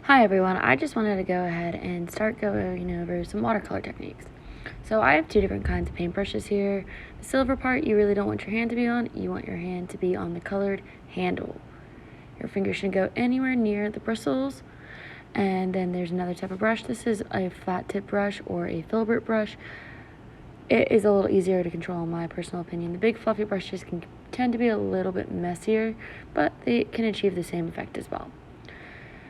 Hi everyone, I just wanted to go ahead and start going over some watercolor techniques. So I have two different kinds of paintbrushes here. The silver part you really don't want your hand to be on, you want your hand to be on the colored handle. Your finger shouldn't go anywhere near the bristles. And then there's another type of brush. This is a flat tip brush or a filbert brush. It is a little easier to control in my personal opinion. The big fluffy brushes can tend to be a little bit messier, but they can achieve the same effect as well.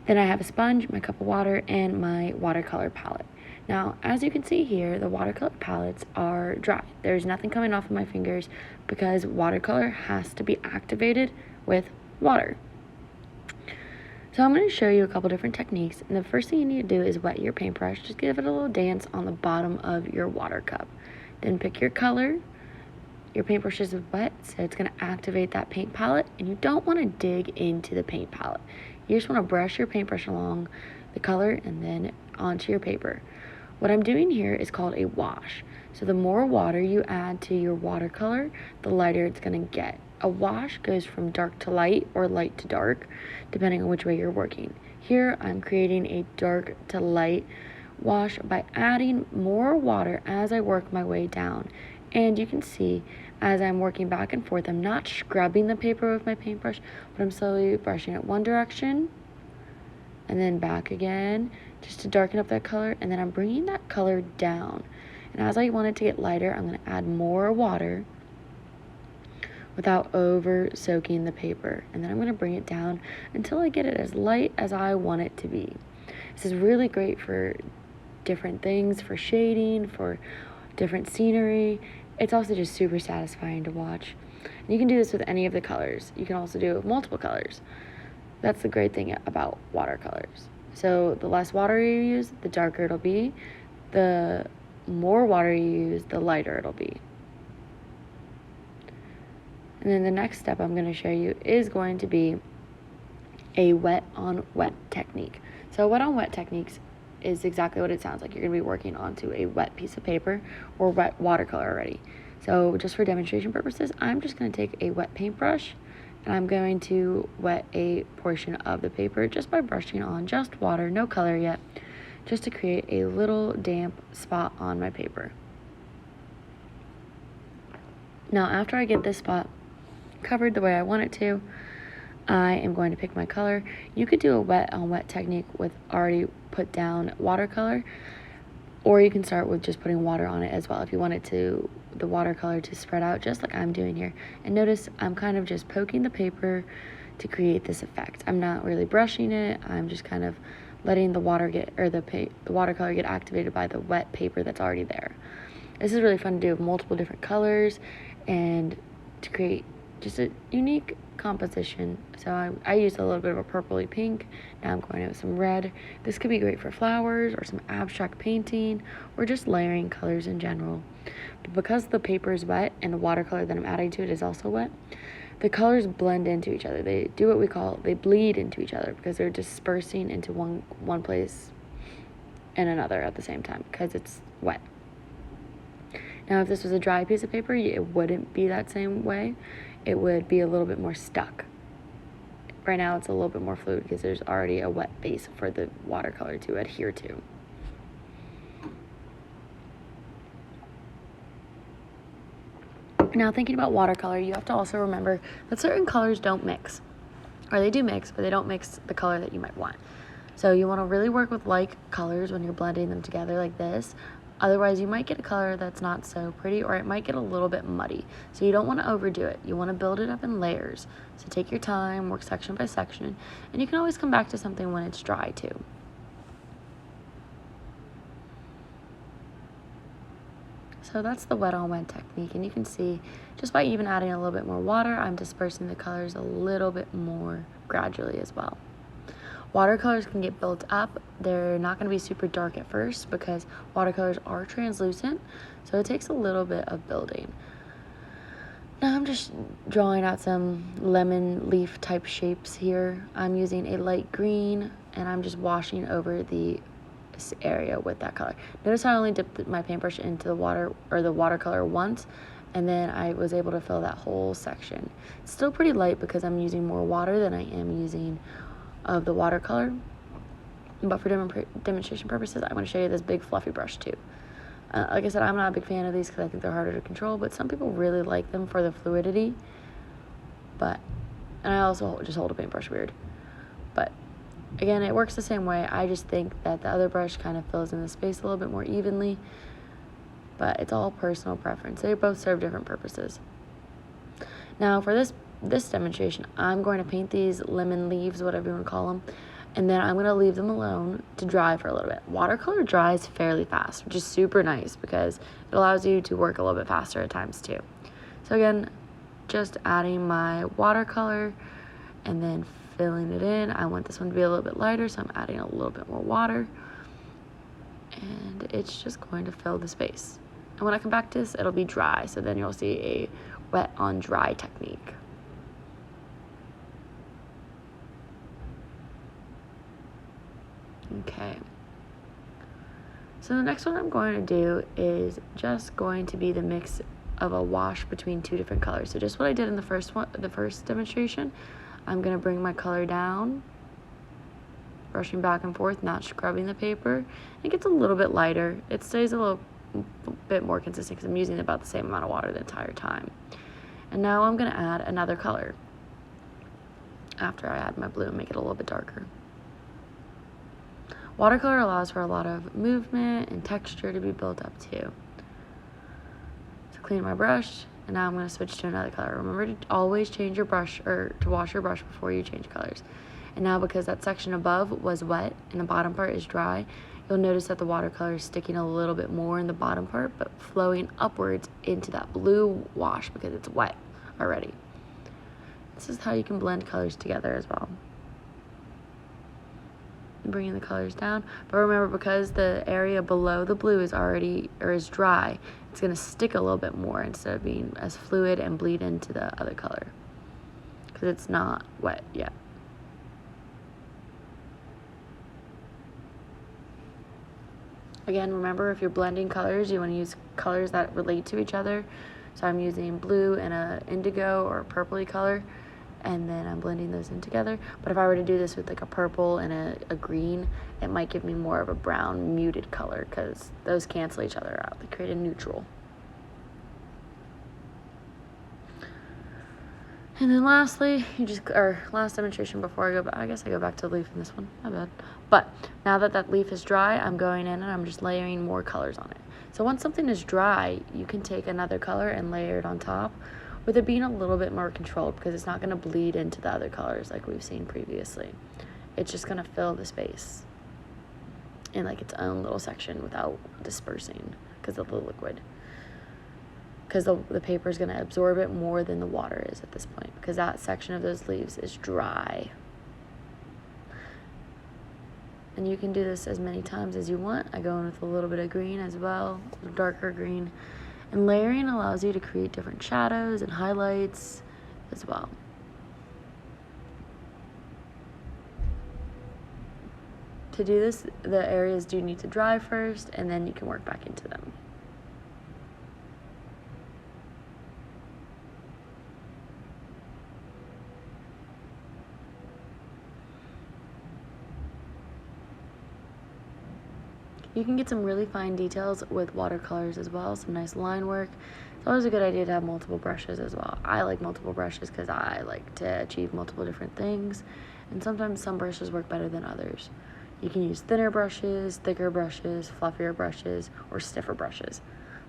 Then I have a sponge, my cup of water, and my watercolor palette. Now, as you can see here, the watercolor palettes are dry. There's nothing coming off of my fingers because watercolor has to be activated with water. So I'm going to show you a couple different techniques, and the first thing you need to do is wet your paintbrush. Just give it a little dance on the bottom of your water cup. Then pick your color. Your paintbrush is wet, so it's going to activate that paint palette, and you don't want to dig into the paint palette. You just want to brush your paintbrush along the color and then onto your paper. What I'm doing here is called a wash. So the more water you add to your watercolor, the lighter it's going to get. A wash goes from dark to light or light to dark, depending on which way you're working. Here I'm creating a dark to light wash by adding more water as I work my way down. And you can see as I'm working back and forth, I'm not scrubbing the paper with my paintbrush, but I'm slowly brushing it one direction and then back again just to darken up that color. And then I'm bringing that color down. And as I want it to get lighter, I'm going to add more water without over soaking the paper. And then I'm going to bring it down until I get it as light as I want it to be. This is really great for different things, for shading, for different scenery. It's also just super satisfying to watch. And you can do this with any of the colors. You can also do it with multiple colors. That's the great thing about watercolors. So the less water you use, the darker it'll be. The more water you use, the lighter it'll be. And then the next step I'm going to show you is going to be a wet on wet technique. So wet on wet techniques is exactly what it sounds like. You're going to be working onto a wet piece of paper or wet watercolor already. So just for demonstration purposes, I'm just going to take a wet paintbrush and I'm going to wet a portion of the paper just by brushing on just water, no color yet, just to create a little damp spot on my paper. Now after I get this spot covered the way I want it to, I am going to pick my color. You could do a wet on wet technique with already put down watercolor, or you can start with just putting water on it as well if you want it to, the watercolor to spread out just like I'm doing here. And notice I'm kind of just poking the paper to create this effect. I'm not really brushing it. I'm just kind of letting the water get, or the watercolor get activated by the wet paper that's already there. This is really fun to do with multiple different colors and to create just a unique composition. So I used a little bit of a purpley pink. Now I'm going with some red. This could be great for flowers or some abstract painting or just layering colors in general. But because the paper is wet and the watercolor that I'm adding to it is also wet, the colors blend into each other. They do what we call, they bleed into each other because they're dispersing into one place and another at the same time because it's wet. Now if this was a dry piece of paper, it wouldn't be that same way. It would be a little bit more stuck. Right now it's a little bit more fluid because there's already a wet base for the watercolor to adhere to. Now thinking about watercolor, you have to also remember that certain colors don't mix. Or they do mix, but they don't mix the color that you might want. So you want to really work with like colors when you're blending them together like this. Otherwise, you might get a color that's not so pretty, or it might get a little bit muddy. So you don't want to overdo it. You want to build it up in layers. So take your time, work section by section, and you can always come back to something when it's dry too. So that's the wet on wet technique, and you can see just by even adding a little bit more water, I'm dispersing the colors a little bit more gradually as well. Watercolors can get built up. They're not going to be super dark at first because watercolors are translucent, so it takes a little bit of building. Now I'm just drawing out some lemon leaf type shapes here. I'm using a light green and I'm just washing over the area with that color. Notice how I only dipped my paintbrush into the water or the watercolor once, and then I was able to fill that whole section. It's still pretty light because I'm using more water than I am using of the watercolor, But for demonstration purposes, I'm going to show you this big fluffy brush too. Like I said, I'm not a big fan of these because I think they're harder to control, but some people really like them for the fluidity. And I also just hold a paintbrush weird. But again, it works the same way. I just think that the other brush kind of fills in the space a little bit more evenly, but it's all personal preference. They both serve different purposes. Now for this demonstration, I'm going to paint these lemon leaves, whatever you want to call them, and then I'm going to leave them alone to dry for a little bit. Watercolor dries fairly fast, which is super nice because it allows you to work a little bit faster at times too. So again, just adding my watercolor and then filling it in. I want this one to be a little bit lighter, so I'm adding a little bit more water. And it's just going to fill the space. And when I come back to this, it'll be dry, so then you'll see a wet on dry technique. Okay. So the next one I'm going to do is just going to be the mix of a wash between two different colors. So just what I did in the first demonstration, I'm going to bring my color down, brushing back and forth, not scrubbing the paper. It gets a little bit lighter. It stays a little bit more consistent because I'm using about the same amount of water the entire time. And now I'm going to add another color after I add my blue and make it a little bit darker. Watercolor allows for a lot of movement and texture to be built up too. So clean my brush, and now I'm going to switch to another color. Remember to always change your brush, or to wash your brush before you change colors. And now because that section above was wet and the bottom part is dry, you'll notice that the watercolor is sticking a little bit more in the bottom part, but flowing upwards into that blue wash because it's wet already. This is how you can blend colors together as well. Bringing the colors down, but remember, because the area below the blue is already, or is dry, it's going to stick a little bit more instead of being as fluid and bleed into the other color because it's not wet yet. Again, remember, if you're blending colors, you want to use colors that relate to each other. So I'm using blue and a indigo or a purpley color, and then I'm blending those in together. But if I were to do this with like a purple and a green, it might give me more of a brown muted color because those cancel each other out. They create a neutral. And then lastly, last demonstration before I go back, I guess I go back to the leaf in this one, my bad. But now that that leaf is dry, I'm going in and I'm just layering more colors on it. So once something is dry, you can take another color and layer it on top, with it being a little bit more controlled because it's not going to bleed into the other colors like we've seen previously. It's just going to fill the space in like its own little section without dispersing because of the liquid. Because the paper is going to absorb it more than the water is at this point because that section of those leaves is dry. And you can do this as many times as you want. I go in with a little bit of green as well, a darker green. And layering allows you to create different shadows and highlights as well. To do this, the areas do need to dry first, and then you can work back into them. You can get some really fine details with watercolors as well, some nice line work. It's always a good idea to have multiple brushes as well. I like multiple brushes because I like to achieve multiple different things, and sometimes some brushes work better than others. You can use thinner brushes, thicker brushes, fluffier brushes, or stiffer brushes.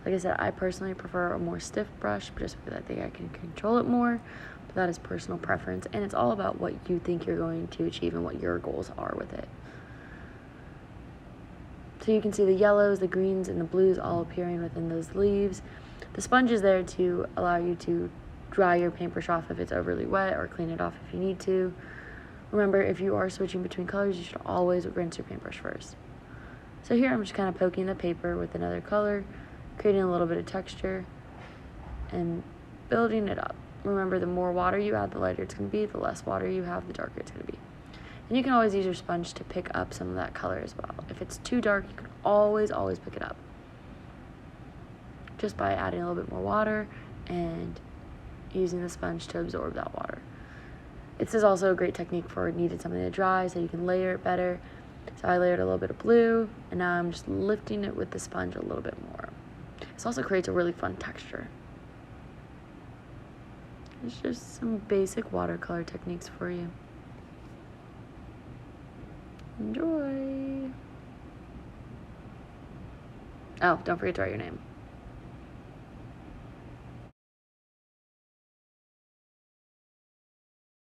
Like I said, I personally prefer a more stiff brush just because I think I can control it more, but that is personal preference, and it's all about what you think you're going to achieve and what your goals are with it. So you can see the yellows, the greens, and the blues all appearing within those leaves. The sponge is there to allow you to dry your paintbrush off if it's overly wet or clean it off if you need to. Remember, if you are switching between colors, you should always rinse your paintbrush first. So here I'm just kind of poking the paper with another color, creating a little bit of texture, and building it up. Remember, the more water you add, the lighter it's going to be. The less water you have, the darker it's going to be. And you can always use your sponge to pick up some of that color as well. If it's too dark, you can always pick it up just by adding a little bit more water and using the sponge to absorb that water. This is also a great technique for needed something to dry, so you can layer it better. So I layered a little bit of blue, and now I'm just lifting it with the sponge a little bit more. This also creates a really fun texture. It's just some basic watercolor techniques for you. Enjoy. Oh, don't forget to write your name.